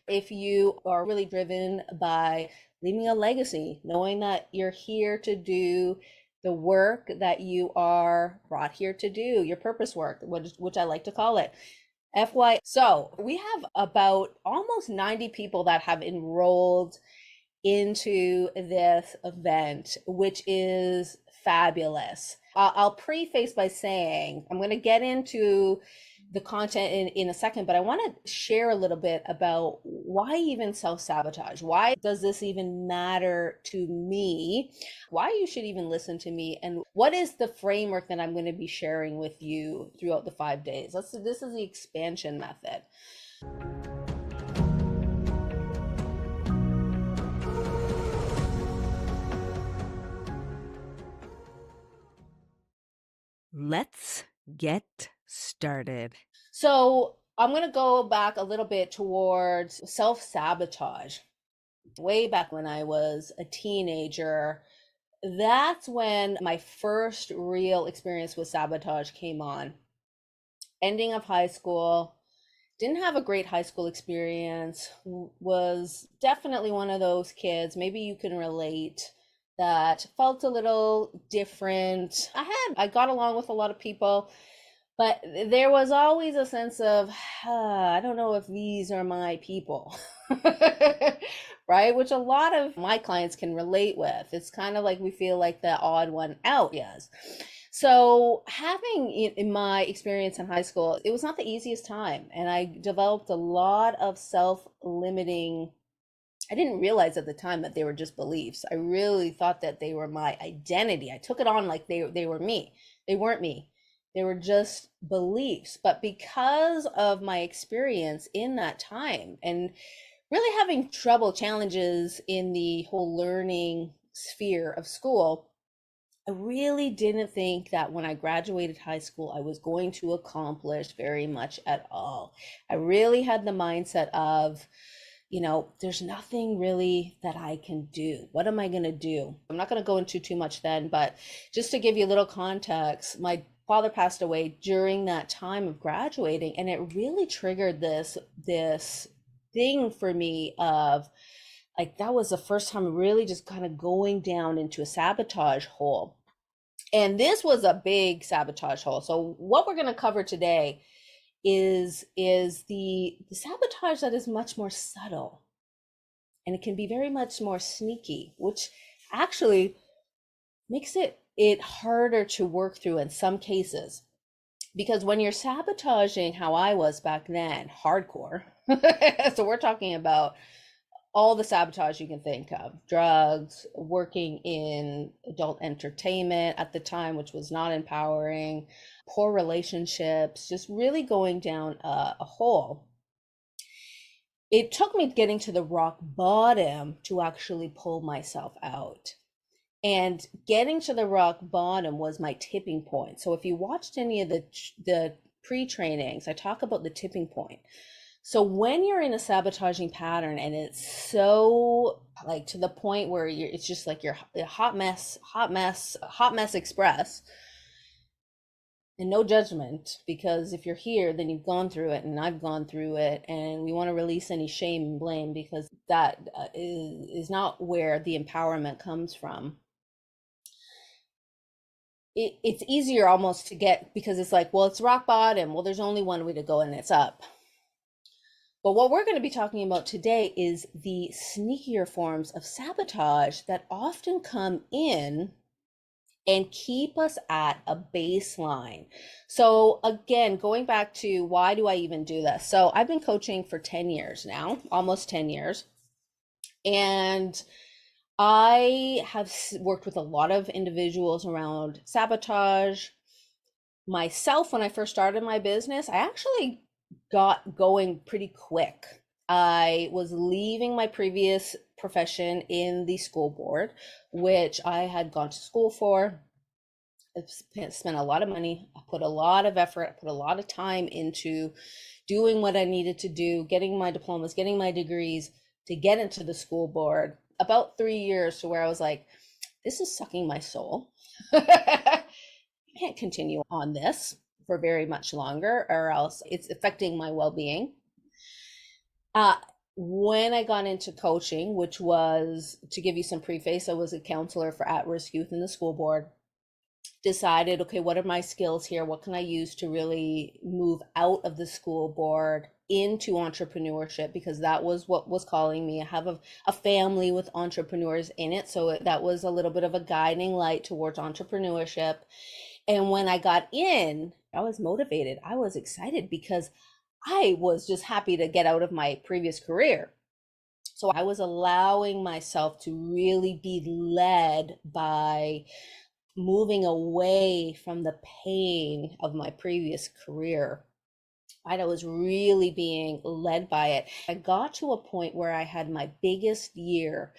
If you are really driven by leaving a legacy, knowing that you're here to do the work that you are brought here to do, your purpose work, which I like to call it. FY. So we have about almost 90 people that have enrolled into this event, which is fabulous. I'll preface by saying I'm going to get into the content in a second, but I want to share a little bit about why even self-sabotage. Why does this even matter to me? Why you should even listen to me, and what is the framework that I'm going to be sharing with you throughout the 5 days. This is the expansion method. Let's get started. So I'm going to go back a little bit towards self-sabotage. Way back when I was a teenager, that's when my first real experience with sabotage came on. Ending of high school, didn't have a great high school experience, was definitely one of those kids, maybe you can relate, that felt a little different. I got along with a lot of people, but there was always a sense of, I don't know if these are my people, right? Which a lot of my clients can relate with. It's kind of like we feel like the odd one out, yes. So having in my experience in high school, it was not the easiest time. And I developed a lot of self-limiting. I didn't realize at the time that they were just beliefs. I really thought that they were my identity. I took it on like they were me. They weren't me. They were just beliefs. But because of my experience in that time and really having trouble, challenges in the whole learning sphere of school, I really didn't think that when I graduated high school, I was going to accomplish very much at all. I really had the mindset of, there's nothing really that I can do. What am I going to do? I'm not going to go into too much then, but just to give you a little context, my father passed away during that time of graduating, and it really triggered this thing for me of, like, that was the first time really just kind of going down into a sabotage hole. And this was a big sabotage hole. So what we're going to cover today is the sabotage that is much more subtle, and it can be very much more sneaky, which actually makes it harder to work through in some cases. Because when you're sabotaging how I was back then, hardcore, so we're talking about all the sabotage you can think of: drugs, working in adult entertainment at the time, which was not empowering, poor relationships, just really going down a hole. It took me getting to the rock bottom to actually pull myself out. And getting to the rock bottom was my tipping point. So if you watched any of the pre-trainings, I talk about the tipping point. So when you're in a sabotaging pattern and it's so, like, to the point where it's just like you're a hot mess express, and no judgment, because if you're here, then you've gone through it and I've gone through it, and we want to release any shame and blame, because that is not where the empowerment comes from. It's easier almost to get, because it's like, well, it's rock bottom. Well, there's only one way to go, and it's up. But what we're going to be talking about today is the sneakier forms of sabotage that often come in and keep us at a baseline. So again, going back to why do I even do this? So I've been coaching for 10 years now, almost 10 years. And I have worked with a lot of individuals around sabotage. Myself, when I first started my business, I actually got going pretty quick. I was leaving my previous profession in the school board, which I had gone to school for. I spent a lot of money, I put a lot of effort, I put a lot of time into doing what I needed to do, getting my diplomas, getting my degrees to get into the school board. About 3 years to where I was like, this is sucking my soul. I can't continue on this. for very much longer, or else it's affecting my well-being. Uh, when I got into coaching, which was, to give you some preface, I was a counselor for at-risk youth in the school board. Decided, okay, what are my skills here? What can I use to really move out of the school board into entrepreneurship? Because that was what was calling me. I have a family with entrepreneurs in it. So that was a little bit of a guiding light towards entrepreneurship. And when I got in, I was motivated. I was excited because I was just happy to get out of my previous career. So I was allowing myself to really be led by moving away from the pain of my previous career. I was really being led by it. I got to a point where I had my biggest year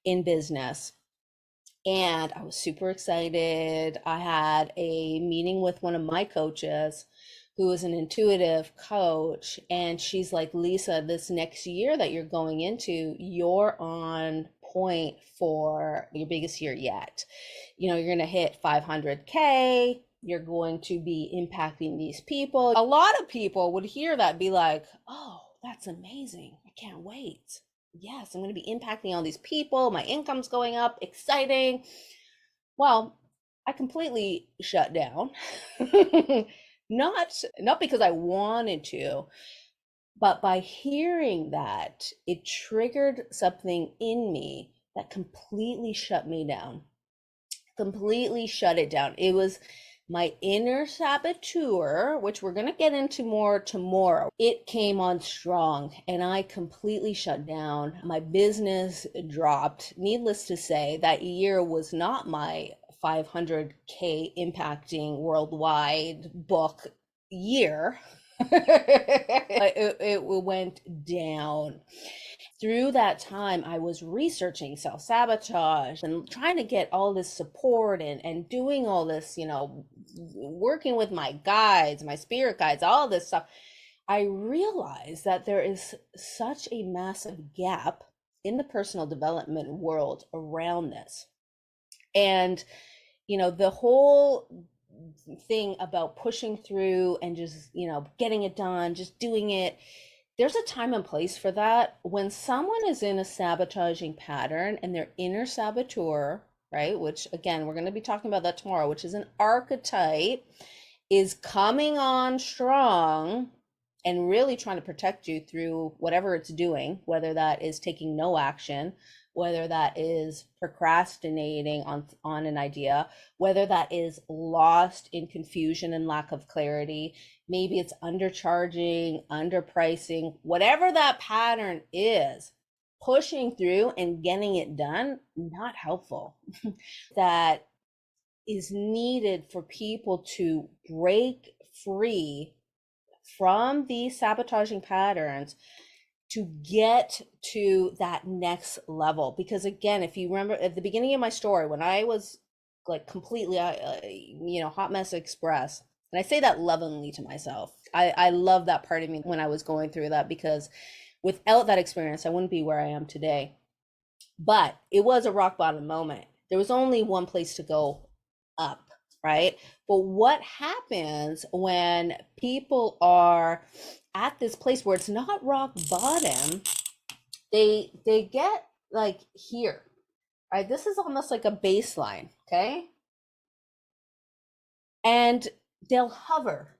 in business and I was super excited. I had a meeting with one of my coaches who is an intuitive coach, and she's like, Lisa, this next year that you're going into, you're on point for your biggest year yet. You're going to hit 500K. You're going to be impacting these people. A lot of people would hear that, be like, oh, that's amazing. I can't wait. Yes, I'm going to be impacting all these people. My income's going up. Exciting. Well, I completely shut down. Not because I wanted to, but by hearing that, it triggered something in me that completely shut me down. Completely shut it down. It was my inner saboteur, which we're going to get into more tomorrow. It came on strong and I completely shut down. My business dropped. Needless to say, that year was not my 500K impacting worldwide book year. it went down. Through that time, I was researching self-sabotage and trying to get all this support and doing all this, working with my guides, my spirit guides, all this stuff. I realized that there is such a massive gap in the personal development world around this. And, the whole thing about pushing through and just, getting it done, just doing it, there's a time and place for that. When someone is in a sabotaging pattern and their inner saboteur, right, which again, we're going to be talking about that tomorrow, which is an archetype, is coming on strong and really trying to protect you through whatever it's doing, whether that is taking no action, whether that is procrastinating on an idea, whether that is lost in confusion and lack of clarity, maybe it's undercharging, underpricing, whatever that pattern is, pushing through and getting it done, not helpful. That is needed for people to break free from these sabotaging patterns to get to that next level. Because again, if you remember at the beginning of my story, when I was like completely, hot mess express, and I say that lovingly to myself, I love that part of me when I was going through that, because without that experience, I wouldn't be where I am today. But it was a rock bottom moment. There was only one place to go, up, right? But what happens when people are at this place where it's not rock bottom? They get like here, right? This is almost like a baseline, okay? And they'll hover.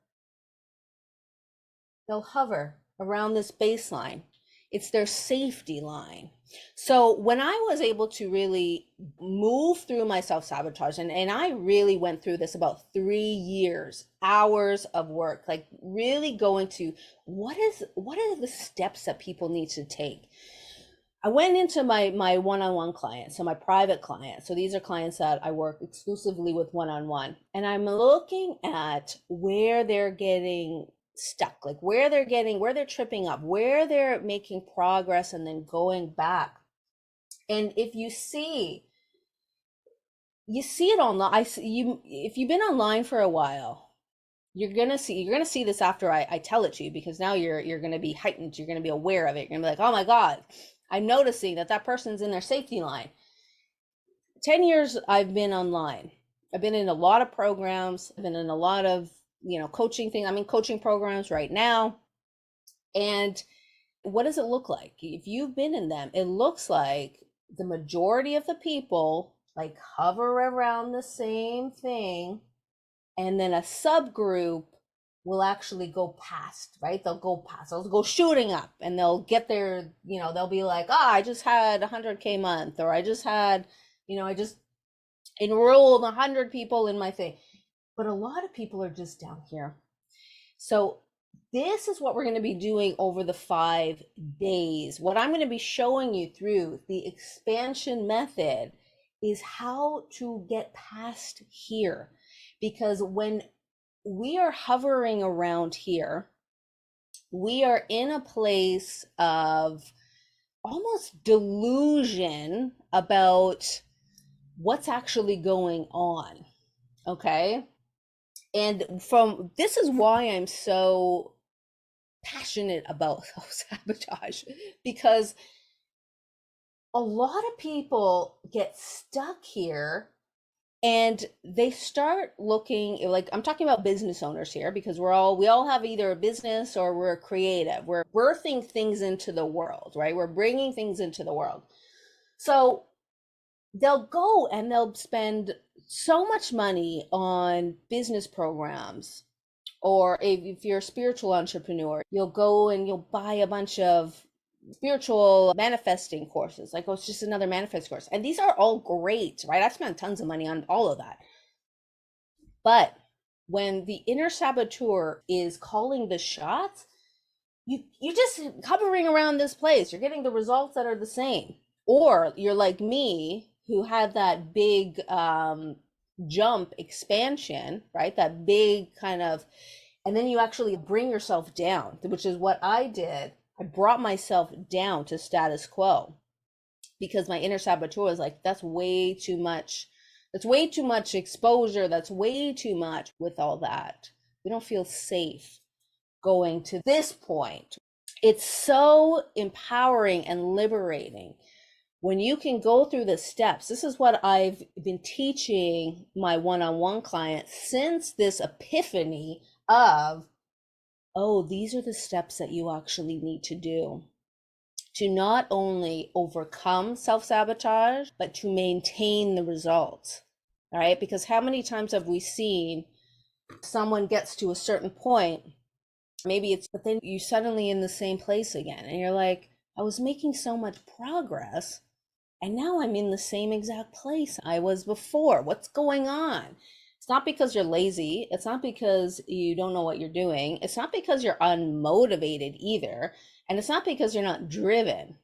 They'll hover around this baseline. It's their safety line. So when I was able to really move through my self-sabotage, and I really went through this about 3 years, hours of work, like really going to what are the steps that people need to take. I went into my one-on-one clients, so my private clients. So these are clients that I work exclusively with one-on-one, and I'm looking at where they're getting stuck, like where they're tripping up, where they're making progress and then going back. And if you see it online, if you've been online for a while, you're gonna see this after I tell it to you, because now you're gonna be heightened, you're gonna be aware of it, you're gonna be like, oh my God, I'm noticing that person's in their safety line. 10 years I've been online. I've been in a lot of programs. I've been in a lot of coaching thing. I'm in coaching programs right now. And what does it look like? If you've been in them, it looks like the majority of the people like hover around the same thing, and then a subgroup will actually go past, right? They'll go past, they'll go shooting up, and they'll get there, they'll be like, I just had 100K month, or I just had, I just enrolled 100 people in my thing. But a lot of people are just down here. So this is what we're going to be doing over the 5 days. What I'm going to be showing you through the expansion method is how to get past here. Because when we are hovering around here, we are in a place of almost delusion about what's actually going on. Okay. And this is why I'm so passionate about self-sabotage, because a lot of people get stuck here and they start looking like, I'm talking about business owners here, because we all have either a business or we're creative. We're birthing things into the world, right? We're bringing things into the world. So they'll go and they'll spend so much money on business programs. Or if you're a spiritual entrepreneur, you'll go and you'll buy a bunch of spiritual manifesting courses. Like, oh, it's just another manifest course. And these are all great, right? I spent tons of money on all of that. But when the inner saboteur is calling the shots, you're just hovering around this place. You're getting the results that are the same. Or you're like me, who had that big jump expansion, right? That big kind of, and then you actually bring yourself down, which is what I did. I brought myself down to status quo because my inner saboteur was like, that's way too much. That's way too much exposure. That's way too much with all that. We don't feel safe going to this point. It's so empowering and liberating when you can go through the steps. This is what I've been teaching my one-on-one clients since this epiphany of, oh, these are the steps that you actually need to do to not only overcome self-sabotage, but to maintain the results. All right, because how many times have we seen someone gets to a certain point, maybe it's, but then you suddenly in the same place again, and you're like, I was making so much progress, and now I'm in the same exact place I was before. What's going on? It's not because you're lazy. It's not because you don't know what you're doing. It's not because you're unmotivated either. And it's not because you're not driven.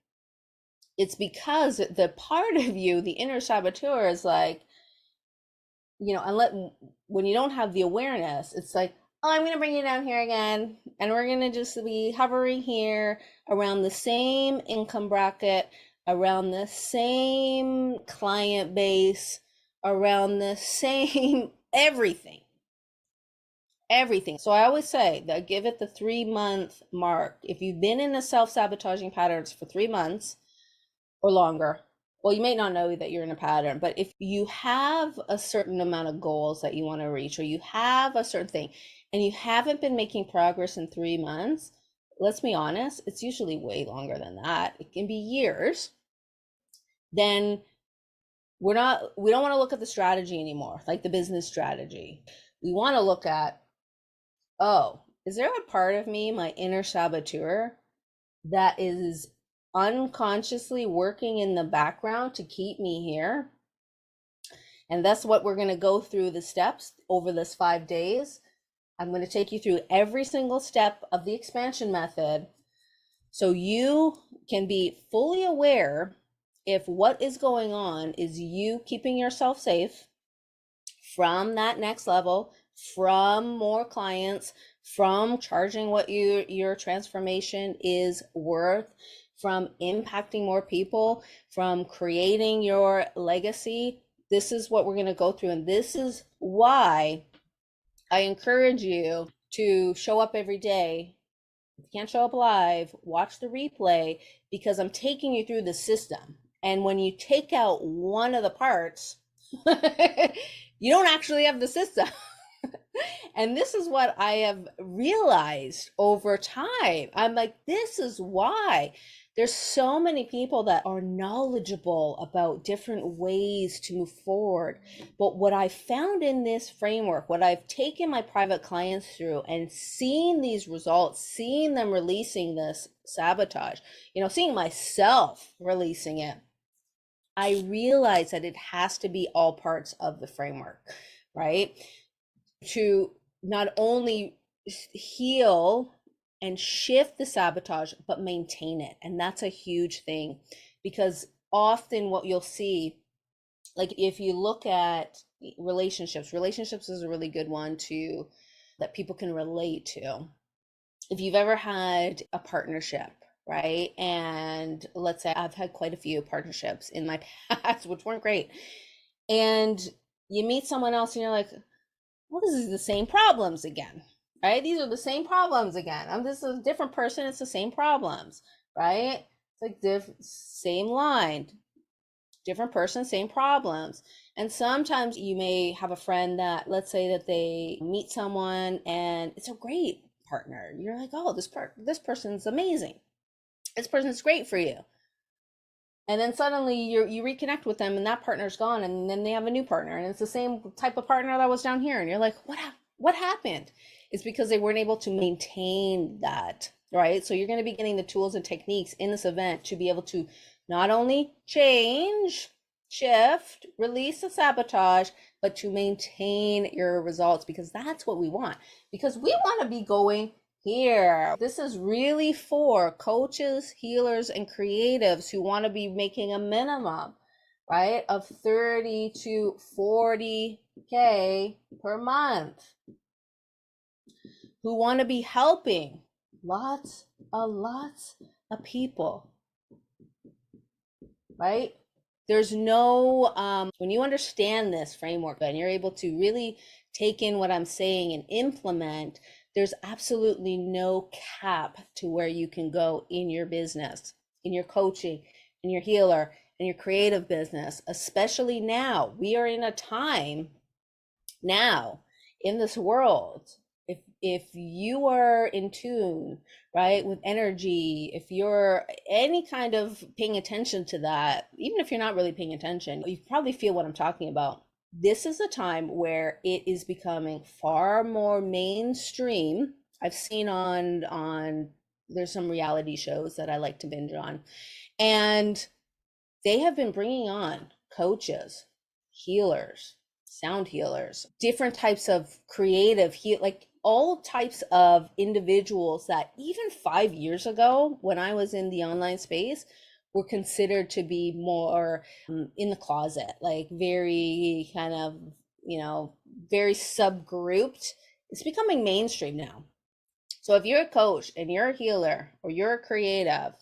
It's because the part of you, the inner saboteur, is like, when you don't have the awareness, it's like, oh, I'm going to bring you down here again. And we're going to just be hovering here around the same income bracket, around the same client base, around the same everything. So I always say that give it the 3-month mark. If you've been in a self-sabotaging patterns for 3 months or longer, well, you may not know that you're in a pattern, but if you have a certain amount of goals that you want to reach, or you have a certain thing and you haven't been making progress in 3 months, let's be honest, it's usually way longer than that. It can be years. Then we don't want to look at the strategy anymore, like the business strategy. We want to look at, oh, is there a part of me, my inner saboteur, that is unconsciously working in the background to keep me here? And that's what we're going to go through the steps over this 5 days. I'm going to take you through every single step of the expansion method so you can be fully aware if what is going on is you keeping yourself safe from that next level, from more clients, from charging what your transformation is worth, from impacting more people, from creating your legacy. This is what we're going to go through. And this is why I encourage you to show up every day. If you can't show up live, watch the replay, because I'm taking you through the system. And when you take out one of the parts, you don't actually have the system. And this is what I have realized over time. I'm like, this is why there's so many people that are knowledgeable about different ways to move forward. But what I found in this framework, what I've taken my private clients through and seeing these results, seeing them releasing this sabotage, seeing myself releasing it, I realize that it has to be all parts of the framework, right? To not only heal and shift the sabotage, but maintain it. And that's a huge thing, because often what you'll see, like if you look at relationships is a really good one to that people can relate to. If you've ever had a partnership, right? And let's say I've had quite a few partnerships in my past, which weren't great. And you meet someone else and you're like, well, this is the same problems again, right? These are the same problems again. This is a different person. It's the same problems, right? It's like same line, different person, same problems. And sometimes you may have a friend that, let's say that they meet someone and it's a great partner. You're like, oh, this person's amazing. This person's great for you. And then suddenly you reconnect with them and that partner's gone, and then they have a new partner and it's the same type of partner that was down here, and you're like, what happened? It's because they weren't able to maintain that, right? So you're going to be getting the tools and techniques in this event to be able to not only change, shift, release the sabotage, but to maintain your results, because that's what we want. Because we want to be going here. This is really for coaches, healers, and creatives who want to be making a minimum, right, of 30 to 40K per month, who want to be helping lots of people, right? There's no, when you understand this framework and you're able to really take in what I'm saying and implement, there's absolutely no cap to where you can go in your business, in your coaching, in your healer, in your creative business, especially now. We are in a time now in this world. If you are in tune, right, with energy, if you're any kind of paying attention to that, even if you're not really paying attention, you probably feel what I'm talking about. This is a time where it is becoming far more mainstream. I've seen on there's some reality shows that I like to binge on, and they have been bringing on coaches, healers, sound healers, different types of creative like all types of individuals that even 5 years ago, when I was in the online space, were considered to be more in the closet, like very kind of, very subgrouped. It's becoming mainstream now. So if you're a coach and you're a healer or you're a creative,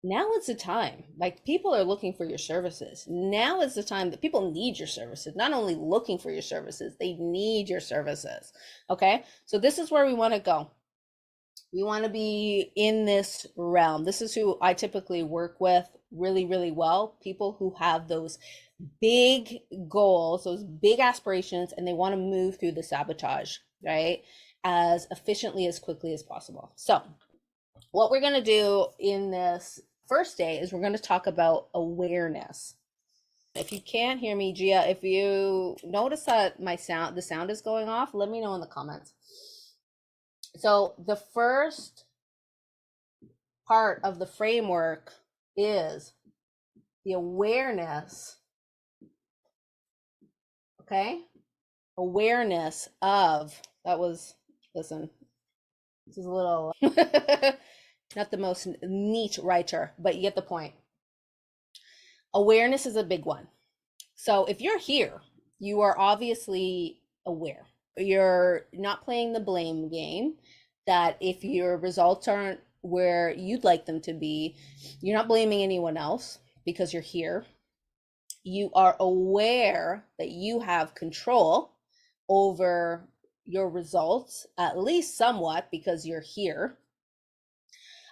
now is the time. Like, people are looking for your services. Now is the time that people need your services. Not only looking for your services, they need your services. Okay, so this is where we want to go. We want to be in this realm. This is who I typically work with really, really well. People who have those big goals, those big aspirations, and they want to move through the sabotage, right, as efficiently, as quickly as possible. So what we're going to do in this first day is we're going to talk about awareness. If you can't hear me, Gia, if you notice that the sound is going off, let me know in the comments. So the first part of the framework is the awareness, okay? Awareness of, listen, this is a little, not the most neat writer, but you get the point. Awareness is a big one. So if you're here, you are obviously aware. You're not playing the blame game, that if your results aren't where you'd like them to be, you're not blaming anyone else because you're here. You are aware that you have control over your results, at least somewhat, because you're here.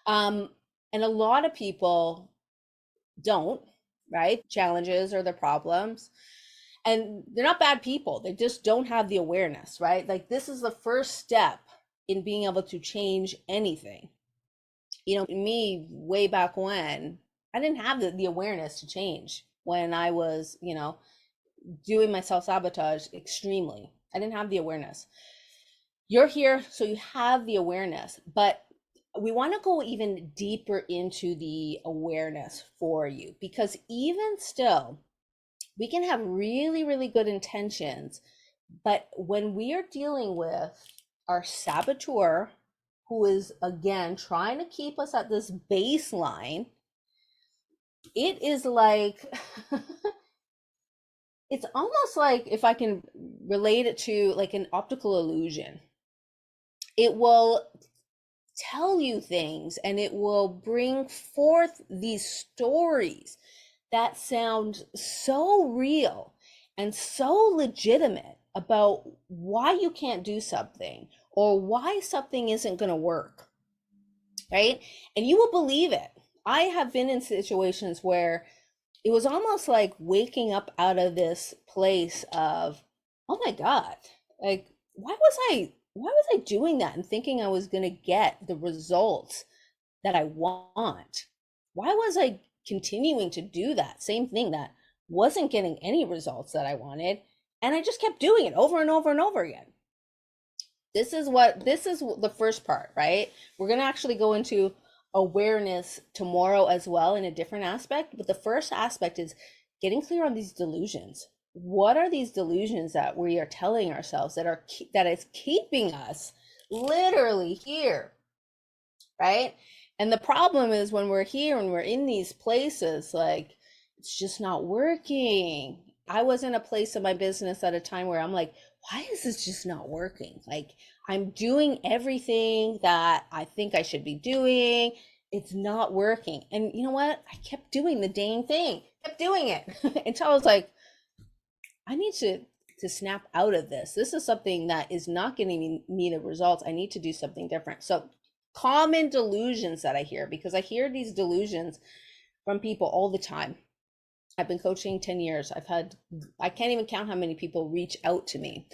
And a lot of people don't, right? Challenges or their problems. And they're not bad people. They just don't have the awareness, right? Like this is the first step in being able to change anything. Me way back when, I didn't have the awareness to change when I was, doing my self-sabotage extremely. I didn't have the awareness. You're here, so you have the awareness, but we want to go even deeper into the awareness for you, because even still, we can have really, really good intentions, but when we are dealing with our saboteur, who is again trying to keep us at this baseline, it is like it's almost like, if I can relate it to like an optical illusion, it will tell you things and it will bring forth these stories that sound so real and so legitimate about why you can't do something or why something isn't going to work, right? And you will believe it. I have been in situations where it was almost like waking up out of this place of, oh my God, like, why was I doing that and thinking I was going to get the results that I want? Why was I continuing to do that same thing that wasn't getting any results that I wanted? And I just kept doing it over and over and over again. This is the first part, right? We're going to actually go into awareness tomorrow as well in a different aspect, but the first aspect is getting clear on these delusions. What are these delusions that we are telling ourselves that is keeping us literally here, right? And the problem is when we're here and we're in these places, like, it's just not working. I was in a place in my business at a time where I'm like, why is this just not working? Like, I'm doing everything that I think I should be doing. It's not working. And you know what? I kept doing the dang thing, kept doing it until I was like, I need to snap out of this. This is something that is not getting me the results. I need to do something different. So, common delusions that I hear, because I hear these delusions from people all the time. I've been coaching 10 years. I can't even count how many people reach out to me.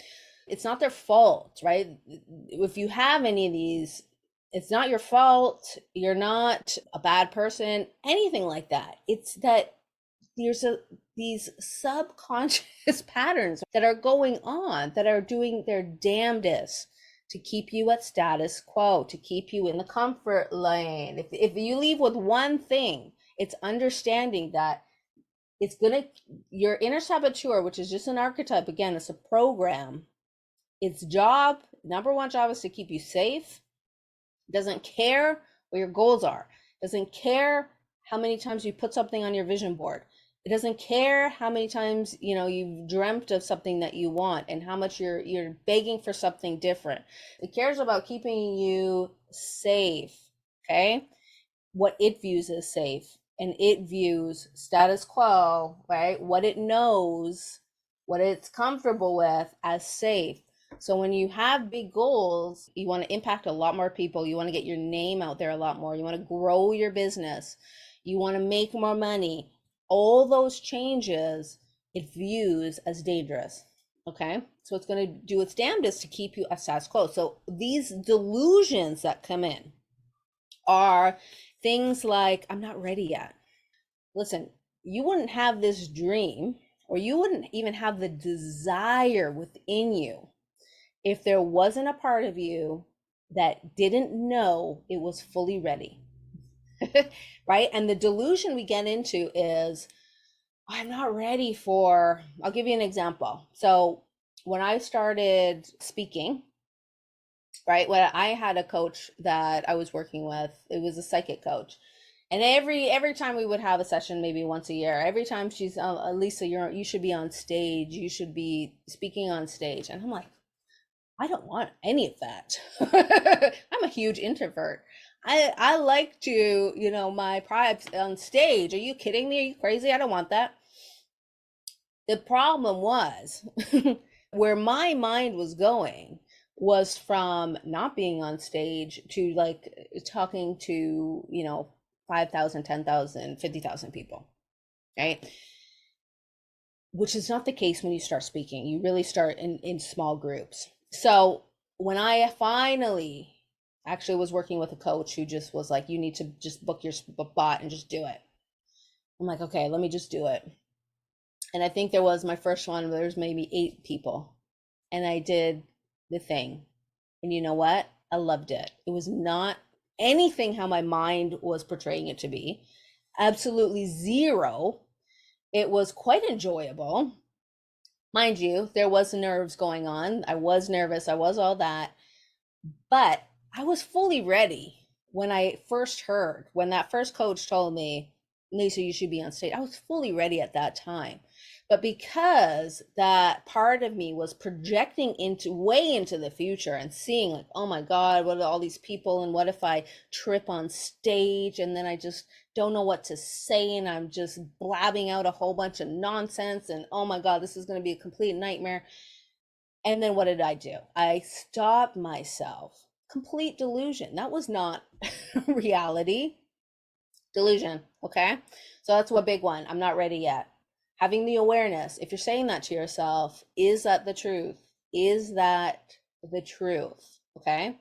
It's not their fault, right? If you have any of these, it's not your fault. You're not a bad person, anything like that. It's that these subconscious patterns that are going on, that are doing their damnedest to keep you at status quo, to keep you in the comfort lane. If you leave with one thing, it's understanding that your inner saboteur, which is just an archetype, again, it's a program. Its number one job, is to keep you safe. It doesn't care what your goals are. It doesn't care how many times you put something on your vision board. It doesn't care how many times you've dreamt of something that you want and how much you're begging for something different. It cares about keeping you safe, okay? What it views as safe, and it views status quo, right? What it knows, what it's comfortable with, as safe. So when you have big goals, you want to impact a lot more people. You want to get your name out there a lot more. You want to grow your business. You want to make more money. All those changes, it views as dangerous. Okay. So it's going to do its damnedest to keep you at status quo. So these delusions that come in are things like, I'm not ready yet. Listen, you wouldn't have this dream, or you wouldn't even have the desire within you, if there wasn't a part of you that didn't know it was fully ready. Right? And the delusion we get into is, I'm not ready for, I'll give you an example. So when I started speaking, right, when I had a coach that I was working with, it was a psychic coach. And every time we would have a session, maybe once a year, every time she's, Lisa, you should be on stage. You should be speaking on stage. And I'm like, I don't want any of that. I'm a huge introvert. I like to, my private on stage. Are you kidding me? Are you crazy? I don't want that. The problem was where my mind was going was from not being on stage to like talking to, 5,000, 10,000, 50,000 people, right? which is not the case when you start speaking. You really start in small groups. So when I finally actually was working with a coach who just was like, you need to just book your spot and just do it. I'm like, okay, let me just do it. And I think there was my first one, there was maybe 8 people. And I did the thing. And you know what? I loved it. It was not anything how my mind was portraying it to be. Absolutely zero. It was quite enjoyable. Mind you, there was nerves going on. I was nervous. I was all that. But I was fully ready when I first heard, when that first coach told me, Lisa, you should be on stage. I was fully ready at that time. But because that part of me was projecting into way into the future and seeing like, oh my God, what are all these people? And what if I trip on stage and then I just don't know what to say and I'm just blabbing out a whole bunch of nonsense and oh my God, this is going to be a complete nightmare. And then what did I do? I stopped myself. Complete delusion. That was not reality. Delusion. Okay. So that's one big one. I'm not ready yet. Having the awareness, if you're saying that to yourself, is that the truth? Is that the truth? Okay.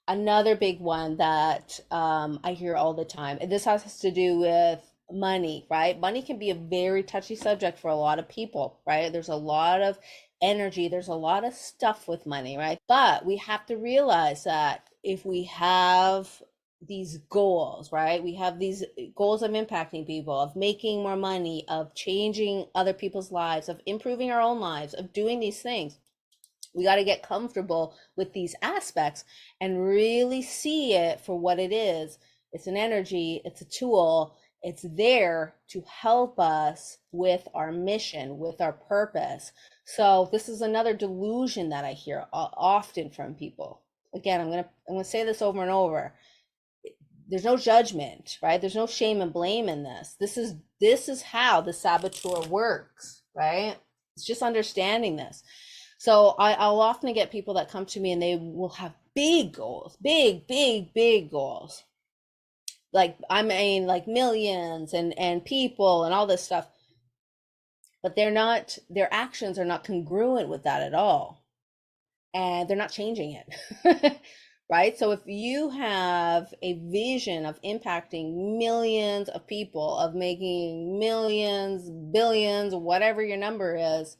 Another big one that I hear all the time, and this has to do with money, right? Money can be a very touchy subject for a lot of people, right? There's a lot of energy, there's a lot of stuff with money, right? But we have to realize that if we have these goals, right? We have these goals of impacting people, of making more money, of changing other people's lives, of improving our own lives, of doing these things. We got to get comfortable with these aspects and really see it for what it is. It's an energy, it's a tool, it's there to help us with our mission, with our purpose. So this is another delusion that I hear often from people. Again, I'm going to say this over and over. There's no judgment, right? There's no shame and blame in this. This is how the saboteur works, right? It's just understanding this. So I'll often get people that come to me and they will have big goals, big goals. Like, I mean, like millions and people and all this stuff. But their actions are not congruent with that at all. And they're not changing it. Right? So if you have a vision of impacting millions of people, of making millions, billions, whatever your number is,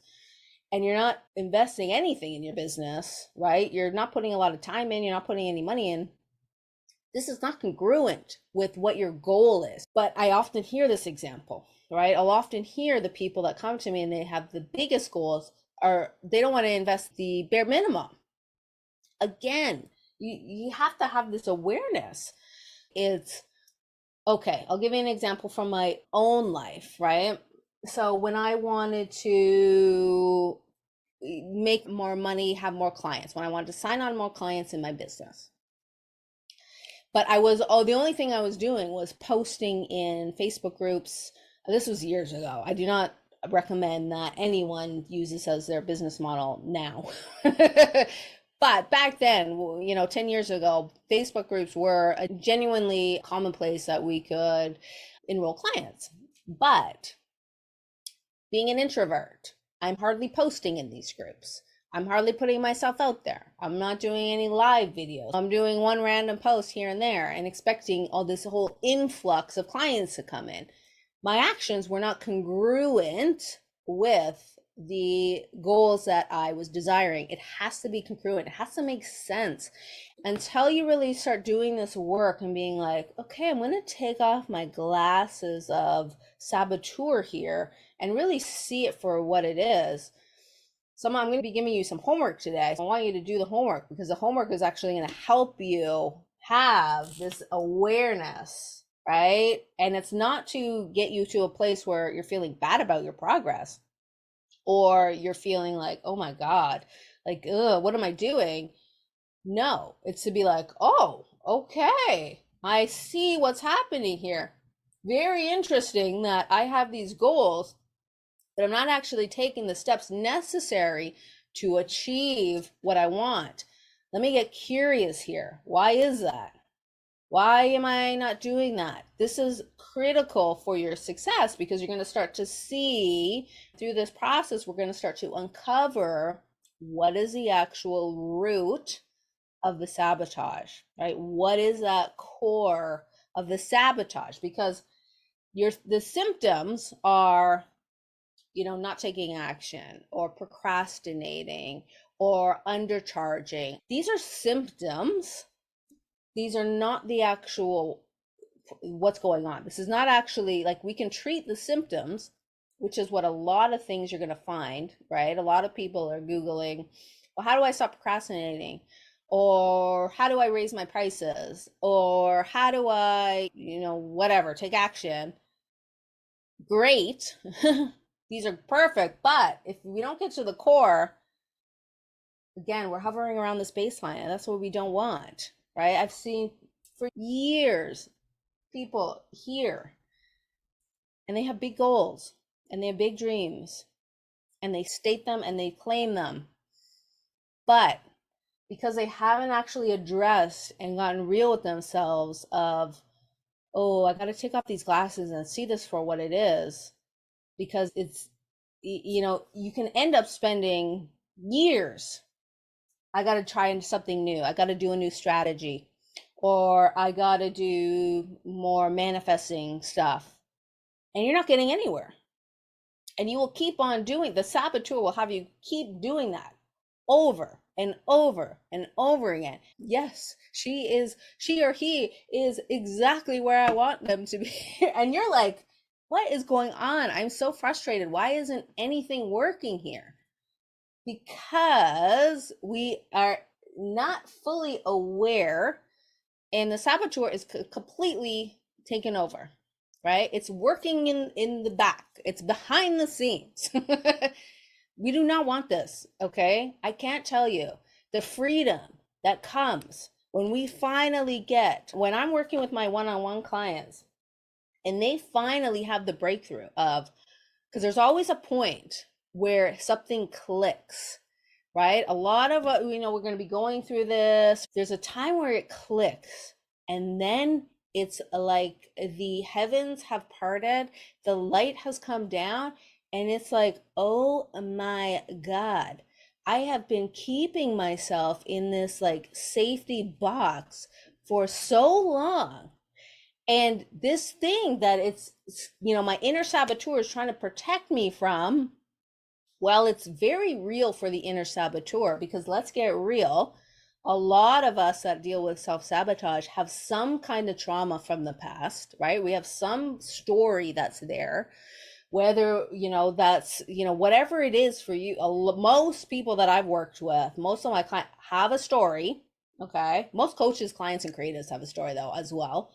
and you're not investing anything in your business, right? You're not putting a lot of time in, you're not putting any money in. This is not congruent with what your goal is. But I often hear this example, right? I'll often hear the people that come to me and they have the biggest goals are they don't want to invest the bare minimum. Again, you have to have this awareness. It's okay. I'll give you an example from my own life, right? So when I wanted to make more money, have more clients, when I wanted to sign on more clients in my business. But the only thing I was doing was posting in Facebook groups. This was years ago. I do not recommend that anyone use this as their business model now. But back then, 10 years ago, Facebook groups were a genuinely common place that we could enroll clients. But being an introvert, I'm hardly posting in these groups. I'm hardly putting myself out there. I'm not doing any live videos. I'm doing one random post here and there and expecting all this whole influx of clients to come in. My actions were not congruent with the goals that I was desiring. It has to be congruent. It has to make sense. Until you really start doing this work and being like, okay, I'm going to take off my glasses of saboteur here and really see it for what it is. So I'm going to be giving you some homework today. I want you to do the homework because the homework is actually going to help you have this awareness, right? And it's not to get you to a place where you're feeling bad about your progress or you're feeling like, oh my God, like, ugh, what am I doing? No, it's to be like, oh, okay, I see what's happening here. Very interesting that I have these goals, but I'm not actually taking the steps necessary to achieve what I want. Let me get curious here. Why is that? Why am I not doing that? This is critical for your success because you're going to start to see through this process, we're going to start to uncover what is the actual root of the sabotage, right? What is that core of the sabotage? Because the symptoms are, not taking action or procrastinating or undercharging. These are symptoms. These are not the actual what's going on. This is not actually like we can treat the symptoms, which is what a lot of things you're going to find, right? A lot of people are Googling, well, how do I stop procrastinating? Or how do I raise my prices? Or how do I, whatever, take action? Great. These are perfect. But if we don't get to the core, again, we're hovering around this baseline, and that's what we don't want, right? I've seen for years people here, and they have big goals and they have big dreams and they state them and they claim them. But because they haven't actually addressed and gotten real with themselves of, oh, I got to take off these glasses and see this for what it is, because it's, you can end up spending years. I got to try something new. I got to do a new strategy, or I got to do more manifesting stuff. And you're not getting anywhere. And you will keep on doing, the saboteur will have you keep doing that over and over and over again. Yes, she or he is exactly where I want them to be. And you're like, what is going on? I'm so frustrated. Why isn't anything working here? Because we are not fully aware, and the saboteur is completely taken over, right? It's working in the back. It's behind the scenes. We do not want this, okay? I can't tell you the freedom that comes when we finally when I'm working with my one-on-one clients and they finally have the breakthrough of, because there's always a point where something clicks, right? A lot of, we're going to be going through this. There's a time where it clicks, and then it's like the heavens have parted, the light has come down, and it's like, oh my God, I have been keeping myself in this like safety box for so long. And this thing that it's, my inner saboteur is trying to protect me from, well, it's very real for the inner saboteur, because let's get real. A lot of us that deal with self-sabotage have some kind of trauma from the past, right? We have some story that's there, whether, that's, whatever it is for you. Most people that I've worked with, most of my clients have a story. Okay. Most coaches, clients, and creatives have a story though, as well.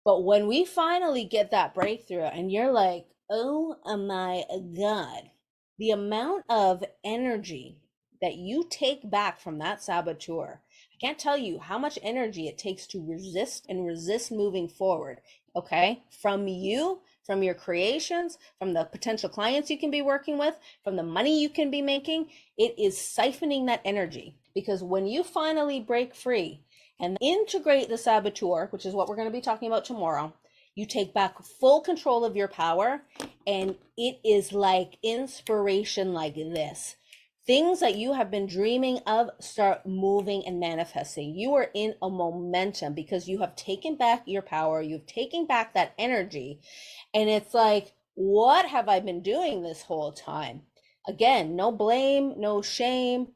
But when we finally get that breakthrough and you're like, oh my God, the amount of energy that you take back from that saboteur, I can't tell you how much energy it takes to resist moving forward. Okay. From you, from your creations, from the potential clients you can be working with, from the money you can be making, it is siphoning that energy. Because when you finally break free and integrate the saboteur, which is what we're going to be talking about tomorrow, you take back full control of your power, and it is like inspiration like this. Things that you have been dreaming of start moving and manifesting. You are in a momentum because you have taken back your power, you've taken back that energy, and it's like, what have I been doing this whole time? Again, no blame, no shame.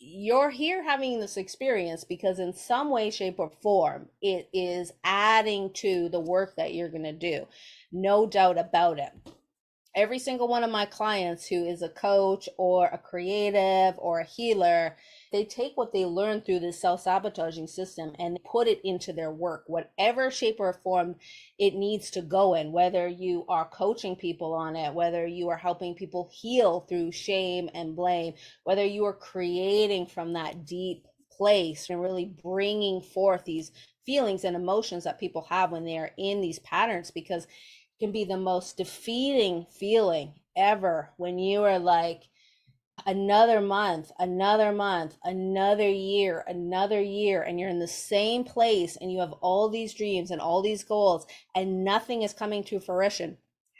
You're here having this experience because in some way, shape, or form, it is adding to the work that you're going to do. No doubt about it. Every single one of my clients who is a coach or a creative or a healer, they take what they learned through this self-sabotaging system and put it into their work, whatever shape or form it needs to go in, whether you are coaching people on it, whether you are helping people heal through shame and blame, whether you are creating from that deep place and really bringing forth these feelings and emotions that people have when they are in these patterns, because can be the most defeating feeling ever when you are like, Another month, another month, another year, and you're in the same place and you have all these dreams and all these goals and nothing is coming to fruition.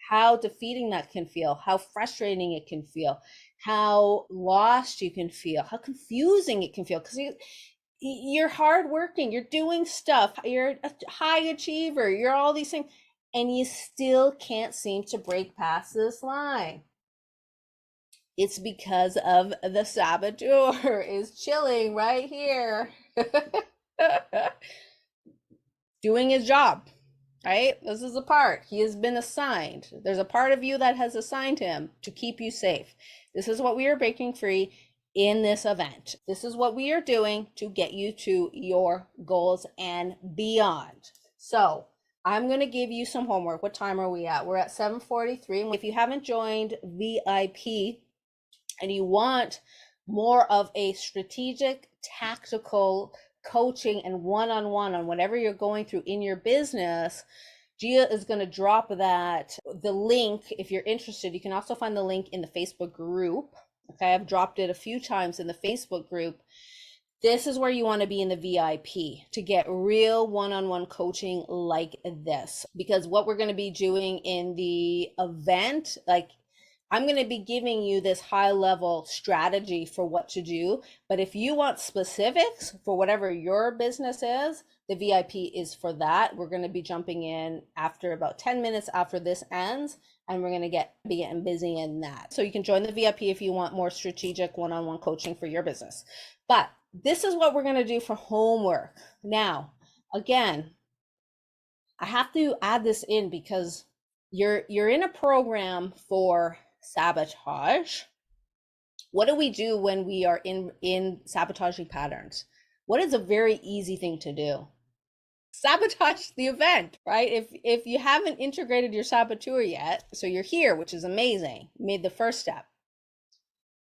How defeating that can feel, how frustrating it can feel, how lost you can feel, how confusing it can feel, because you're hardworking, you're doing stuff, you're a high achiever, you're all these things, and you still can't seem to break past this line. It's because of the saboteur is chilling right here, doing his job, right? This is a part. He has been assigned. There's a part of you that has assigned him to keep you safe. This is what we are breaking free in this event. This is what we are doing to get you to your goals and beyond. So I'm going to give you some homework. What time are we at? We're at 7:43. If you haven't joined VIP, and you want more of a strategic, tactical coaching and one-on-one on whatever you're going through in your business, Gia is going to drop the link. If you're interested, you can also find the link in the Facebook group. Okay, I've dropped it a few times in the Facebook group. This is where you want to be in the VIP to get real one-on-one coaching like this, because what we're going to be doing in the event, like, I'm going to be giving you this high level strategy for what to do. But if you want specifics for whatever your business is, the VIP is for that. We're going to be jumping in after about 10 minutes after this ends, and we're going to be getting busy in that. So you can join the VIP if you want more strategic one-on-one coaching for your business. But this is what we're going to do for homework. Now, again, I have to add this in because you're in a program for sabotage. What do we do when we are in sabotaging patterns? What is a very easy thing to do? Sabotage the event, right? If you haven't integrated your saboteur yet, so you're here, which is amazing, you made the first step.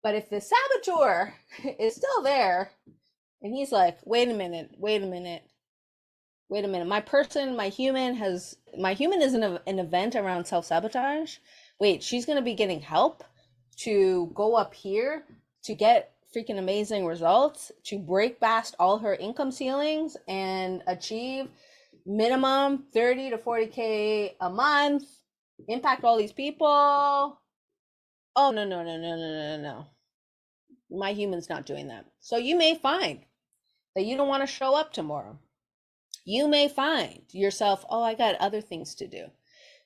But if the saboteur is still there and he's like, wait a minute, my human is an event around self-sabotage. Wait, she's going to be getting help to go up here to get freaking amazing results, to break past all her income ceilings and achieve minimum 30 to 40K a month, impact all these people. Oh, no. My human's not doing that. So you may find that you don't want to show up tomorrow. You may find yourself, oh, I got other things to do.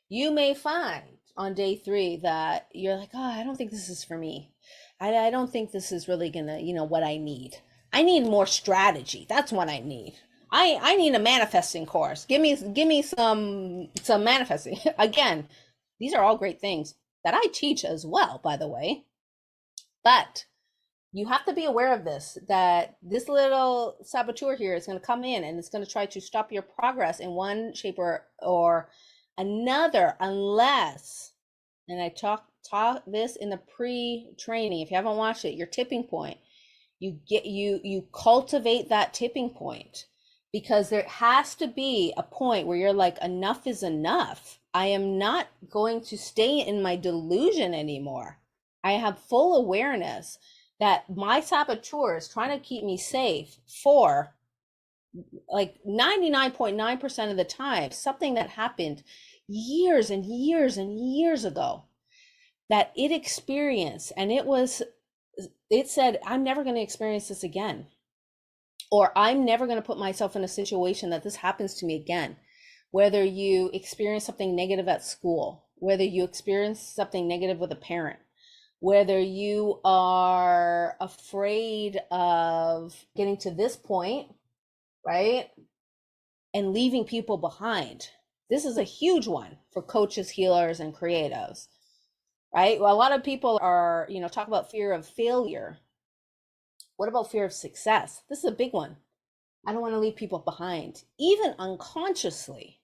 You may find on day 3 that you're like, oh, I don't think this is for me. I don't think this is really gonna, what I need. I need more strategy. That's what I need. I need a manifesting course. Give me some manifesting. Again, these are all great things that I teach as well, by the way. But you have to be aware of this, that this little saboteur here is going to come in and it's going to try to stop your progress in one shape or another, unless, and I taught this in the pre-training, if you haven't watched it, your tipping point, you cultivate that tipping point, because there has to be a point where you're like, enough is enough. I am not going to stay in my delusion anymore. I have full awareness that my saboteur is trying to keep me safe for like 99.9% of the time, something that happened years and years and years ago that it experienced, and it said, I'm never going to experience this again, or I'm never going to put myself in a situation that this happens to me again. Whether you experience something negative at school, whether you experience something negative with a parent, whether you are afraid of getting to this point, right, and leaving people behind. This is a huge one for coaches, healers, and creatives, right? Well, a lot of people are, talk about fear of failure. What about fear of success? This is a big one. I don't want to leave people behind, even unconsciously.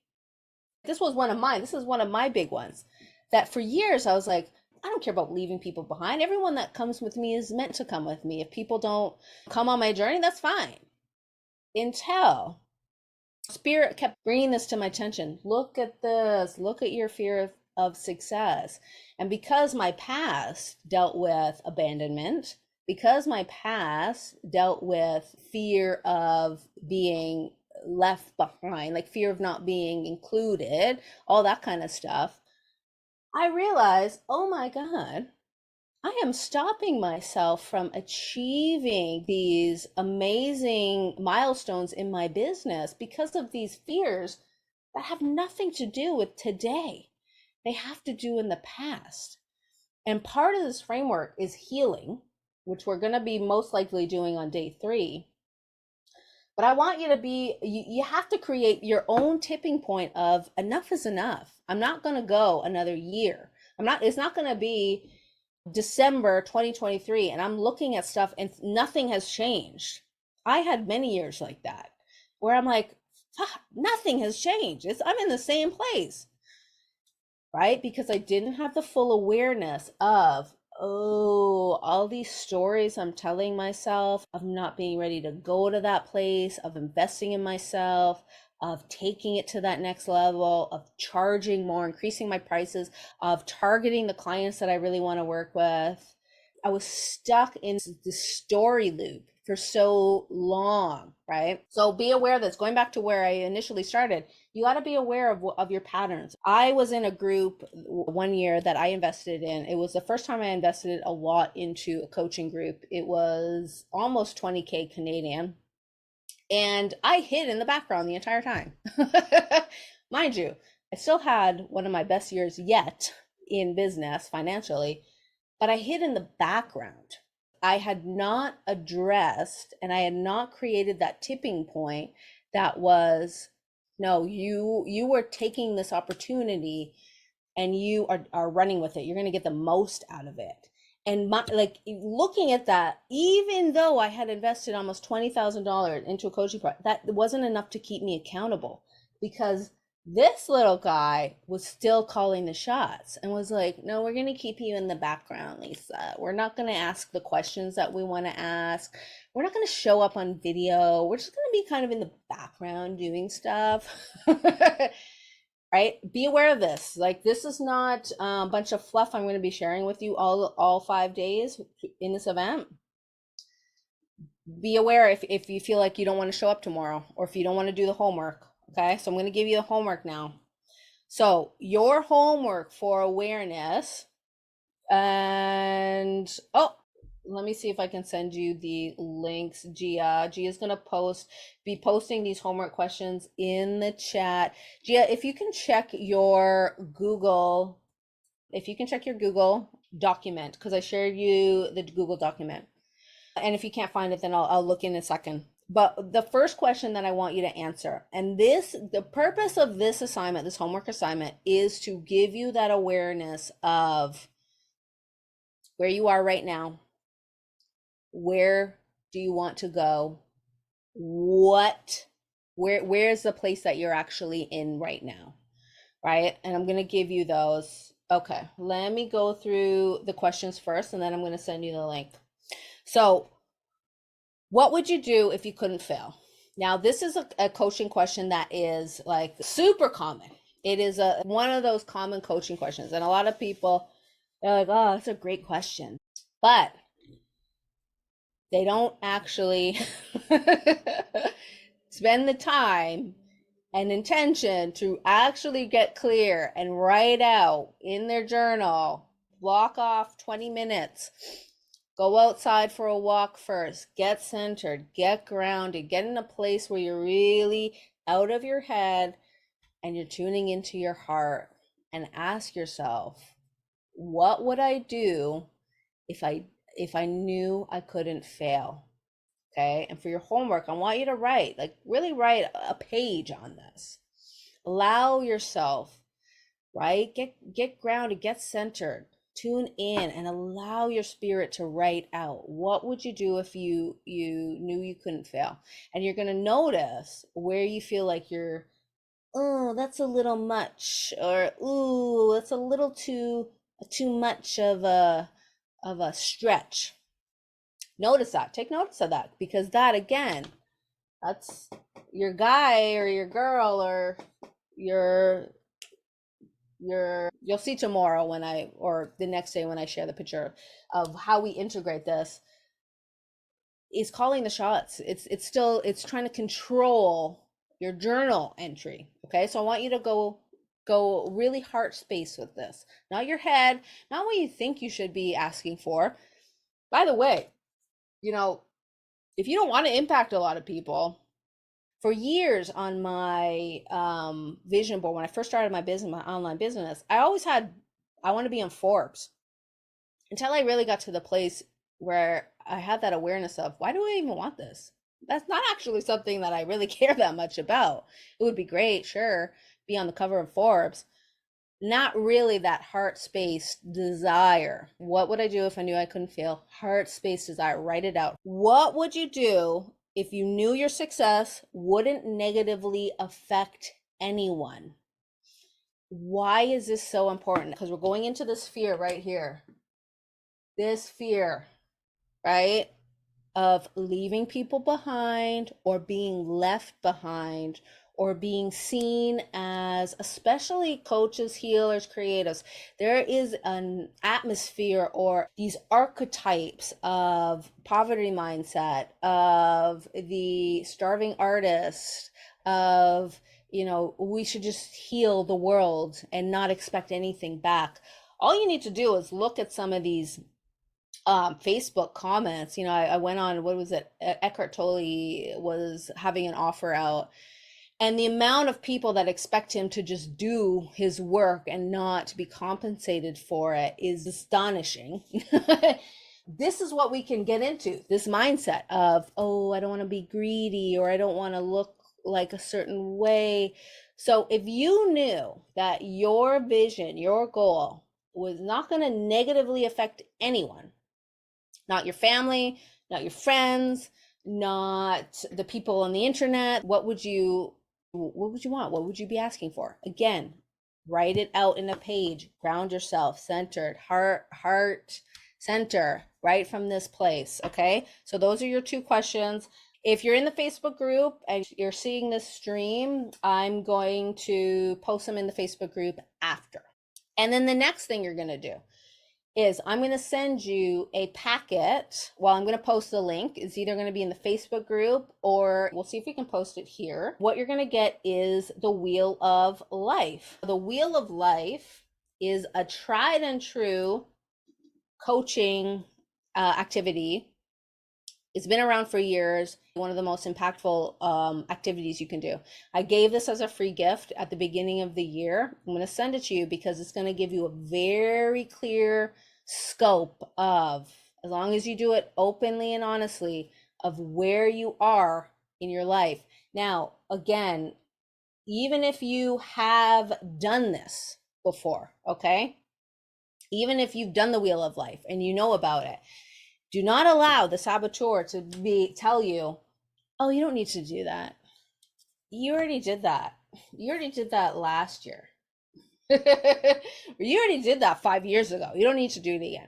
This is one of my big ones, that for years I was like, I don't care about leaving people behind. Everyone that comes with me is meant to come with me. If people don't come on my journey, that's fine. Until Spirit kept bringing this to my attention. Look at this. Look at your fear of of success. And because my past dealt with abandonment, because my past dealt with fear of being left behind, like fear of not being included, all that kind of stuff, I realized, oh my God, I am stopping myself from achieving these amazing milestones in my business because of these fears that have nothing to do with today. They have to do in the past. And part of this framework is healing, which we're going to be most likely doing on day 3. But I want you to you have to create your own tipping point of enough is enough. I'm not going to go another year. It's not going to be December 2023 and I'm looking at stuff and nothing has changed. I had many years like that where I'm like, fuck, nothing has changed. I'm in the same place, right? Because I didn't have the full awareness of, oh, all these stories I'm telling myself of not being ready to go to that place, of investing in myself, of taking it to that next level, of charging more, increasing my prices, of targeting the clients that I really want to work with. I was stuck in this story loop for so long, right? So be aware that's going back to where I initially started. You got to be aware of your patterns. I was in a group one year that I invested in. It was the first time I invested a lot into a coaching group. It was almost 20K Canadian. And I hid in the background the entire time. Mind you, I still had one of my best years yet in business financially, but I hid in the background. I had not addressed and I had not created that tipping point that was, no, you were taking this opportunity and you are running with it. You're going to get the most out of it. And like looking at that, even though I had invested almost $20,000 into a coaching program, that wasn't enough to keep me accountable because this little guy was still calling the shots and was like, no, we're going to keep you in the background, Lisa. We're not going to ask the questions that we want to ask. We're not going to show up on video. We're just going to be kind of in the background doing stuff. Right? Be aware of this. Like, this is not a bunch of fluff I'm going to be sharing with you all 5 days in this event. Be aware if you feel like you don't want to show up tomorrow or if you don't want to do the homework. Okay, so I'm going to give you the homework now. So your homework for awareness, and let me see if I can send you the links. Gia's gonna be posting these homework questions in the chat. Gia, if you can check your Google document, because I shared you the Google document. And if you can't find it, then I'll look in a second. But the first question that I want you to answer, and the purpose of this assignment, this homework assignment, is to give you that awareness of where you are right now. Where do you want to go? Where's the place that you're actually in right now? Right? And I'm going to give you those. Okay, let me go through the questions first, and then I'm going to send you the link. So, what would you do if you couldn't fail? Now, this is a coaching question that is like super common. It is one of those common coaching questions. And a lot of people, they're like, oh, that's a great question. But they don't actually spend the time and intention to actually get clear and write out in their journal, block off 20 minutes, go outside for a walk first, get centered, get grounded, get in a place where you're really out of your head and you're tuning into your heart, and ask yourself, what would I do if I knew I couldn't fail? Okay. And for your homework, I want you to really write a page on this. Allow yourself, right? Get grounded, get centered, tune in, and allow your spirit to write out, what would you do if you knew you couldn't fail? And you're going to notice where you feel like you're, oh, that's a little much, or ooh, that's a little too much of a stretch. Notice that. Take notice of that, because that, again, that's your guy or your girl or your You'll see tomorrow when or the next day when I share the picture of how we integrate this, is calling the shots. It's trying to control your journal entry. Okay. So I want you to go really heart space with this. Not your head, not what you think you should be asking for. By the way, you know, if you don't want to impact a lot of people, for years on my vision board, when I first started my business, my online business, I always had, I want to be on Forbes, until I really got to the place where I had that awareness of, why do I even want this? That's not actually something that I really care that much about. It would be great, sure, be on the cover of Forbes. Not really that heart space desire. What would I do if I knew I couldn't fail? Heart space desire. Write it out. What would you do if you knew your success wouldn't negatively affect anyone? Why is this so important? Because we're going into this fear right here. This fear, right? Of leaving people behind or being left behind or being seen as, especially coaches, healers, creatives, there is an atmosphere or these archetypes of poverty mindset, of the starving artist, of, we should just heal the world and not expect anything back. All you need to do is look at some of these Facebook comments. I went on, what was it? Eckhart Tolle was having an offer out, and the amount of people that expect him to just do his work and not be compensated for it is astonishing. This is what we can get into, this mindset of, oh, I don't want to be greedy, or I don't want to look like a certain way. So if you knew that your vision, your goal was not going to negatively affect anyone, not your family, not your friends, not the people on the internet, what would you want? What would you be asking for? Again, write it out in a page. Ground yourself, centered, heart center, right from this place. Okay. So those are your two questions. If you're in the Facebook group and you're seeing this stream, I'm going to post them in the Facebook group after. And then the next thing you're going to do is I'm going to send you a packet. Well, I'm going to post the link. It's either going to be in the Facebook group, or we'll see if we can post it here. What you're going to get is the Wheel of Life. The Wheel of Life is a tried and true coaching activity. It's been around for years. One of the most impactful activities you can do. I gave this as a free gift at the beginning of the year. I'm going to send it to you because it's going to give you a very clear scope of, as long as you do it openly and honestly, of where you are in your life. Now, again, even if you have done this before, okay? Even if you've done the Wheel of Life and you know about it, do not allow the saboteur to tell you, oh, you don't need to do that. You already did that. You already did that last year. You already did that 5 years ago. You don't need to do it again.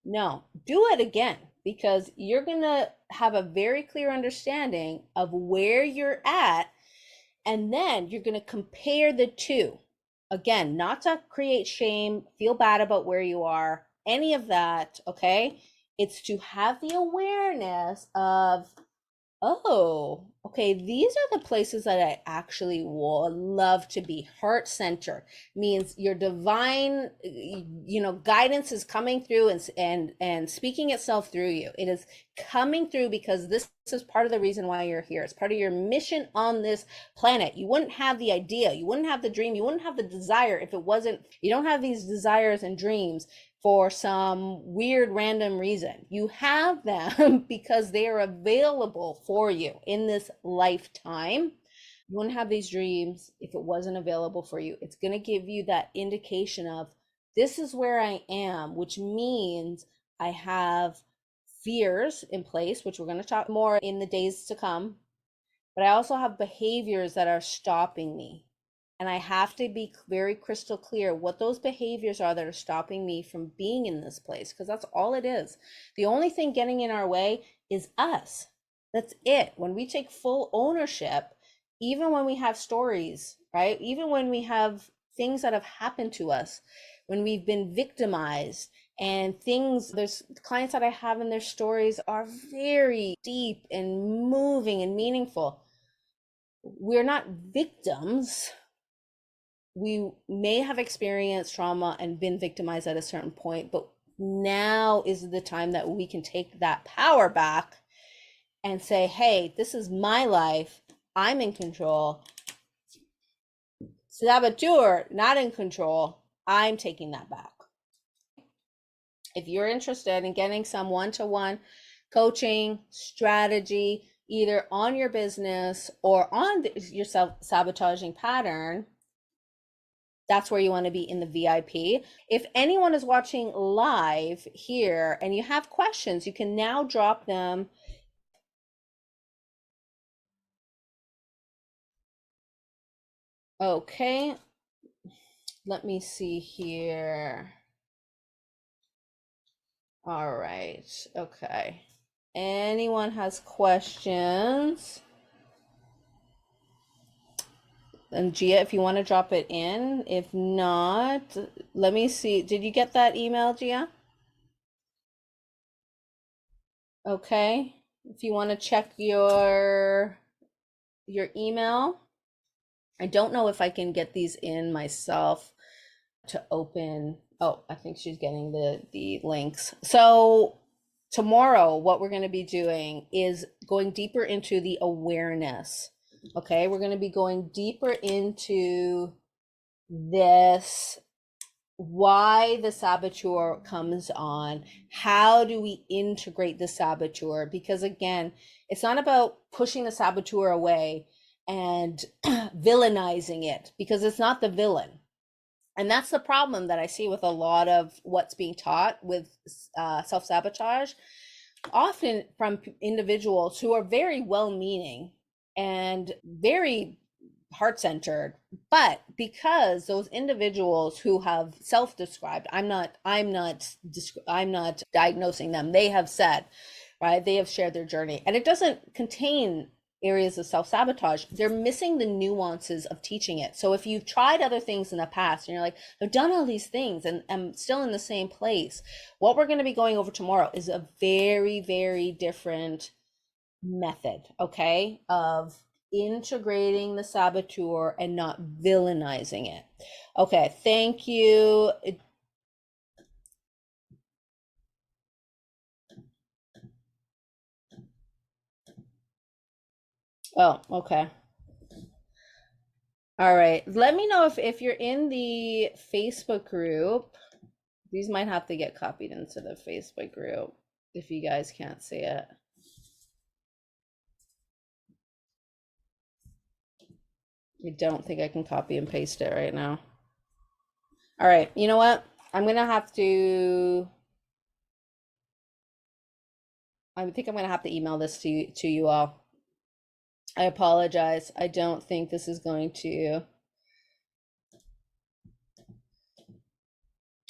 No, do it again, because you're going to have a very clear understanding of where you're at. And then you're going to compare the two. Again, not to create shame, feel bad about where you are, any of that. Okay. It's to have the awareness of, oh, okay, these are the places that I actually would love to be. Heart center means your divine, guidance is coming through and speaking itself through you. It is coming through because this is part of the reason why you're here. It's part of your mission on this planet. You wouldn't have the idea, you wouldn't have the dream, you wouldn't have the desire if it wasn't, you don't have these desires and dreams for some weird random reason. You have them because they are available for you in this lifetime. You wouldn't have these dreams if it wasn't available for you. It's going to give you that indication of, this is where I am, which means I have fears in place, which we're going to talk more in the days to come. But I also have behaviors that are stopping me. And I have to be very crystal clear what those behaviors are that are stopping me from being in this place, because that's all it is. The only thing getting in our way is us. That's it. When we take full ownership, even when we have stories, right? Even when we have things that have happened to us, when we've been victimized, and things, there's clients that I have and their stories are very deep and moving and meaningful. We're not victims. We may have experienced trauma and been victimized at a certain point, but now is the time that we can take that power back and say, hey, this is my life. I'm in control. Saboteur, not in control. I'm taking that back. If you're interested in getting some one-to-one coaching strategy, either on your business or on your self-sabotaging pattern, that's where you want to be, in the VIP. If anyone is watching live here and you have questions, you can now drop them. Okay, let me see here. All right, okay. Anyone has questions? And Gia, if you want to drop it in. If not, let me see. Did you get that email, Gia? Okay. If you want to check your email. I don't know if I can get these in myself to open. Oh, I think she's getting the links. So tomorrow, what we're going to be doing is going deeper into the awareness. Okay, we're going to be going deeper into this, why the saboteur comes on, how do we integrate the saboteur, because again, it's not about pushing the saboteur away and villainizing it, because it's not the villain. And that's the problem that I see with a lot of what's being taught with self-sabotage, often from individuals who are very well-meaning and very heart-centered, but because those individuals who have self-described, I'm not diagnosing them, they have said, right, they have shared their journey, and it doesn't contain areas of self-sabotage, they're missing the nuances of teaching it. So if you've tried other things in the past and you're like, I've done all these things and I'm still in the same place, what we're going to be going over tomorrow is a very, very different method, okay, of integrating the saboteur and not villainizing it. Okay, thank you. Oh, okay. All right. Let me know if you're in the Facebook group. These might have to get copied into the Facebook group if you guys can't see it. I don't think I can copy and paste it right now. All right. You know what? I'm going to have to, I think I'm going to have to email this to you all. I apologize. I don't think this is going to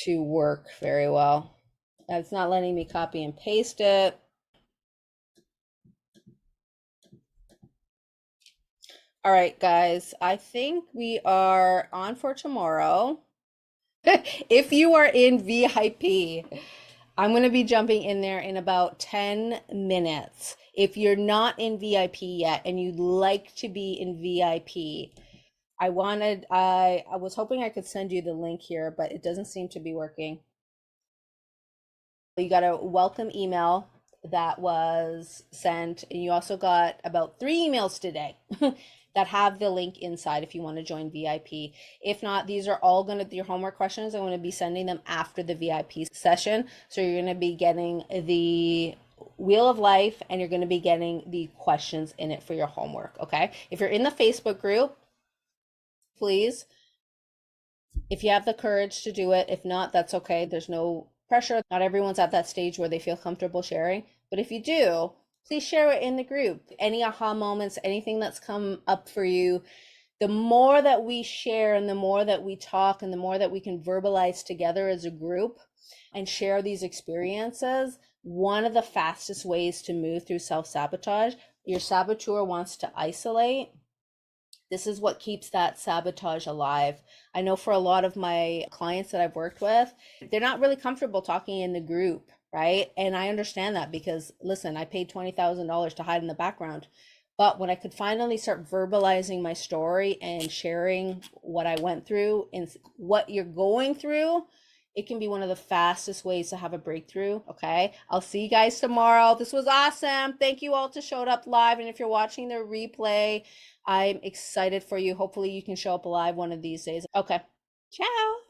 work very well. It's not letting me copy and paste it. All right, guys, I think we are on for tomorrow. If you are in VIP, I'm going to be jumping in there in about 10 minutes. If you're not in VIP yet and you'd like to be in VIP, I was hoping I could send you the link here, but it doesn't seem to be working. You got a welcome email that was sent, and you also got about 3 emails today that have the link inside if you want to join VIP. If not, these are all going to be your homework questions. I'm going to be sending them after the VIP session. So you're going to be getting the Wheel of Life and you're going to be getting the questions in it for your homework. Okay. If you're in the Facebook group, please, if you have the courage to do it. If not, that's okay. There's no pressure. Not everyone's at that stage where they feel comfortable sharing. But if you do, please share it in the group. Any aha moments, anything that's come up for you. The more that we share and the more that we talk and the more that we can verbalize together as a group and share these experiences, one of the fastest ways to move through self-sabotage, your saboteur wants to isolate, This is what keeps that sabotage alive. I know for a lot of my clients that I've worked with, they're not really comfortable talking in the group, right? And I understand that because, listen, I paid $20,000 to hide in the background. But when I could finally start verbalizing my story and sharing what I went through and what you're going through, it can be one of the fastest ways to have a breakthrough. Okay. I'll see you guys tomorrow. This was awesome. Thank you all to showed up live. And if you're watching the replay, I'm excited for you. Hopefully you can show up live one of these days. Okay. Ciao.